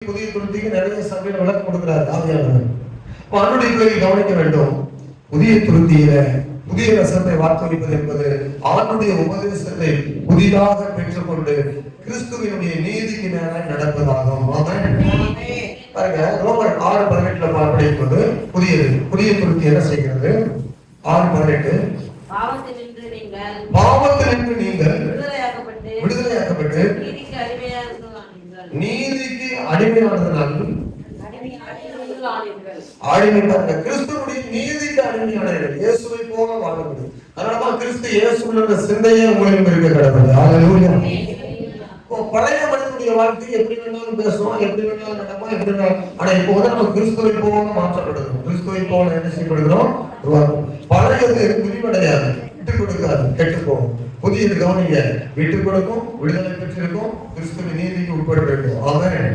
புதிய துருத்திக்கு நிறைய சபையில விளக்கம் கொடுக்கிறார் ஆவியானவர். ஆண்டுடைய பிள்ளைகள் கவனிக்க வேண்டும். புதிய துருத்தியில புதிய ரசத்தை வாக்களிப்பது என்பது ஆண்டுடைய உபதேசத்தை புதிதாக பெற்றுக்கொண்டு கிறிஸ்துவினுடைய நீதிக்கு நேராக நடப்பதாகும். பாருங்க, ரோமர் 6:18 படிக்கும்போது புதிய துருத்தி என்ன செய்கிறது? 6:18 பாவத்தினின்று நீங்கள் விடுதலையாக்கப்பட்டு நீதிக்கு அடிமையானதனால் அடிமையான கிறிஸ்துவுடைய நீதிக்கு அடிமையானவர்கள் இயேசுவை போல வாழ முடியும். அதனாலதான் கிறிஸ்து இயேசுன்ற சிந்தையே உங்களிடம் இருக்க கடவுள். ஹல்லேலூயா. பழைய மனிதனுடைய வாழ்க்கை எப்படி வேணாலும் பேசுவோம், எப்படி வேணாலும் நடப்போம், எப்படி வேணாலும். ஆனா இப்போ வந்து நம்ம கிறிஸ்துவை போல மாற்றப்படுகிறோம். கிறிஸ்துவை போல என்ன செய்யப்படுகிறோம்? பழையது விரிவடையாது, விட்டுக் கொடுக்காது, கெட்டு போகும். புதியது கவனிங்க, விட்டுக் கொடுக்கும், விடுதலை பெற்றிருக்கும், கிறிஸ்துவின் நீதிக்கு உட்பட்டு இருக்கும். ஆமென்.